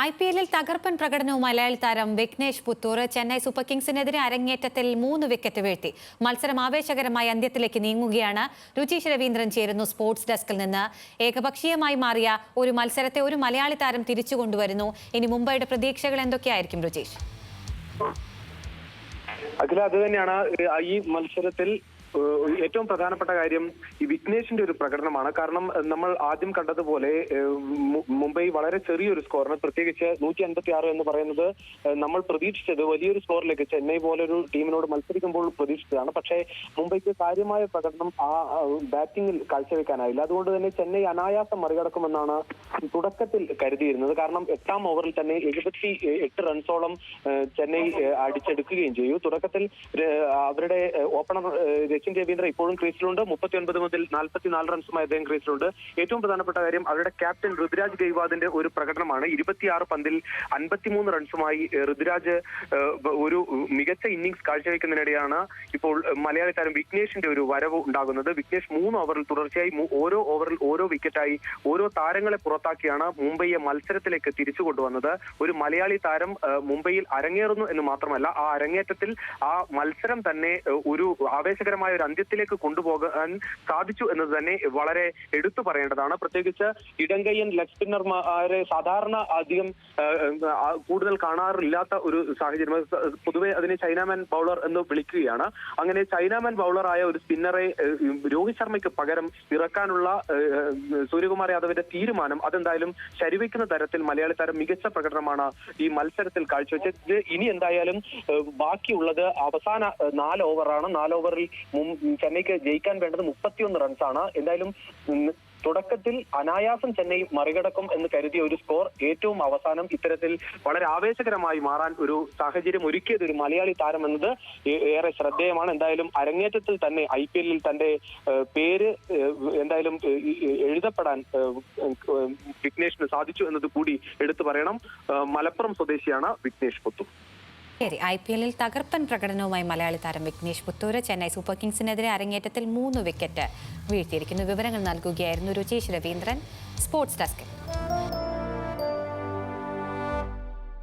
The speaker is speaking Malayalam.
IPL-ൽ തകർപ്പൻ പ്രകടനവും മലയാളി താരം വിഘ്നേഷ് പുത്തൂർ ചെന്നൈ സൂപ്പർ കിങ്സിനെതിരെ അരങ്ങേറ്റത്തിൽ 3 വിക്കറ്റ് വീഴ്ത്തി. മത്സരം ആവേശകരമായ അന്ത്യത്തിലേക്ക് നീങ്ങുകയാണ്. രുചീഷ് രവീന്ദ്രൻ ചേരുന്നു സ്പോർട്സ് ഡെസ്കിൽ നിന്ന്. ഏകപക്ഷീയമായി മാറിയ ഒരു മത്സരത്തെ ഒരു മലയാളി താരം തിരിച്ചു കൊണ്ടുവരുന്നു. ഇനി മുംബൈയുടെ പ്രതീക്ഷകൾ എന്തൊക്കെയായിരിക്കും രുചീഷ്? അഖില, അത് തന്നെയാണ് ഈ മത്സരത്തിൽ ഏറ്റവും പ്രധാനപ്പെട്ട കാര്യം ഈ വിഘ്നേഷിന്റെ ഒരു പ്രകടനമാണ്. കാരണം നമ്മൾ ആദ്യം കണ്ടതുപോലെ മുംബൈ വളരെ ചെറിയൊരു സ്കോറിന്, പ്രത്യേകിച്ച് 156 എന്ന് പറയുന്നത് നമ്മൾ പ്രതീക്ഷിച്ചത് വലിയൊരു സ്കോറിലേക്ക് ചെന്നൈ പോലൊരു ടീമിനോട് മത്സരിക്കുമ്പോൾ പ്രതീക്ഷിച്ചതാണ്. പക്ഷേ മുംബൈക്ക് കാര്യമായ പ്രകടനം ആ ബാറ്റിംഗിൽ കാഴ്ചവെക്കാനായില്ല. അതുകൊണ്ട് തന്നെ ചെന്നൈ അനായാസം മറികടക്കുമെന്നാണ് തുടക്കത്തിൽ കരുതിയിരുന്നത്. കാരണം 8ാം ഓവറിൽ തന്നെ 78 റൺസോളം ചെന്നൈ അടിച്ചെടുക്കുകയും ചെയ്തു. തുടക്കത്തിൽ അവരുടെ ഓപ്പണർ രചിൻ രവീന്ദ്ര ഇപ്പോഴും ക്രീസിലുണ്ട്. 39 മുതൽ 44 റൺസുമായി അദ്ദേഹം ക്രീസിലുണ്ട്. ഏറ്റവും പ്രധാനപ്പെട്ട കാര്യം അവരുടെ ക്യാപ്റ്റൻ ഋതുരാജ് ഗെയ്വാദിന്റെ ഒരു പ്രകടനമാണ്. 26 പന്തിൽ 53 റൺസുമായി ഋതുരാജ് ഒരു മികച്ച ഇന്നിംഗ്സ് കാഴ്ചവെക്കുന്നതിനിടെയാണ് ഇപ്പോൾ മലയാളി താരം വിഘ്നേഷിന്റെ ഒരു വരവ് ഉണ്ടാകുന്നത്. വിഘ്നേഷ് 3 ഓവറിൽ തുടർച്ചയായി ഓരോ ഓവറിൽ ഓരോ വിക്കറ്റായി ഓരോ താരങ്ങളെ പുറത്താക്കിയാണ് മുംബൈയെ മത്സരത്തിലേക്ക് തിരിച്ചു കൊണ്ടുവന്നത്. ഒരു മലയാളി താരം മുംബൈയിൽ അരങ്ങേറുന്നു എന്ന് മാത്രമല്ല, ആ അരങ്ങേറ്റത്തിൽ ആ മത്സരം തന്നെ ഒരു ആവേശകരമായ ഒരു അന്ത്യത്തിലേക്ക് കൊണ്ടുപോകാൻ സാധിച്ചു എന്നത് തന്നെ വളരെ എടുത്തു പറയേണ്ടതാണ്. പ്രത്യേകിച്ച് ഇടങ്കയ്യൻ ലെഗ് സ്പിന്നർമാരെ സാധാരണ അധികം കൂടുതൽ കാണാറില്ലാത്ത ഒരു സാഹചര്യം. പൊതുവെ അതിനെ ചൈനാമാൻ ബൗളർ എന്ന് വിളിക്കുകയാണ്. അങ്ങനെ ചൈനാമാൻ ബൗളറായ ഒരു സ്പിന്നറെ രോഹിത് ശർമ്മയ്ക്ക് പകരം ഇറക്കാനുള്ള സൂര്യകുമാർ യാദവിന്റെ തീരുമാനം അതെന്തായാലും ശരിവെക്കുന്ന തരത്തിൽ മലയാളി താരം മികച്ച പ്രകടനമാണ് ഈ മത്സരത്തിൽ കാഴ്ചവെച്ചത്. ഇനി എന്തായാലും ബാക്കിയുള്ളത് അവസാന 4 ഓവറാണ്. 4 ഓവറിൽ ചെന്നൈക്ക് ജയിക്കാൻ വേണ്ടത് 31 റൺസാണ്. എന്തായാലും തുടക്കത്തിൽ അനായാസം ചെന്നൈ മറികടക്കും എന്ന് കരുതിയ ഒരു സ്കോർ ഏറ്റവും അവസാനം ഇത്തരത്തിൽ വളരെ ആവേശകരമായി മാറാൻ ഒരു സാഹചര്യം ഒരുക്കിയത് ഒരു മലയാളി താരം എന്നത് ഏറെ ശ്രദ്ധേയമാണ്. എന്തായാലും അരങ്ങേറ്റത്തിൽ തന്നെ IPL-ൽ തന്റെ പേര് എന്തായാലും എഴുതപ്പെടാൻ വിഘ്നേഷിന് സാധിച്ചു എന്നത് കൂടി എടുത്തു പറയണം. മലപ്പുറം സ്വദേശിയാണ് വിഘ്നേഷ് പുത്തൂർ. IPL-ൽ തകർപ്പൻ പ്രകടനവുമായി മലയാളി താരം വിഘ്നേഷ് പുത്തൂർ ചെന്നൈ സൂപ്പർ കിങ്സിനെതിരെ അരങ്ങേറ്റത്തിൽ 3 വിക്കറ്റ് വീഴ്ത്തിയിരിക്കുന്നു. വിവരങ്ങൾ നൽകുകയായിരുന്നു രുചീഷ് രവീന്ദ്രൻ സ്പോർട്സ് ഡെസ്കിൽ.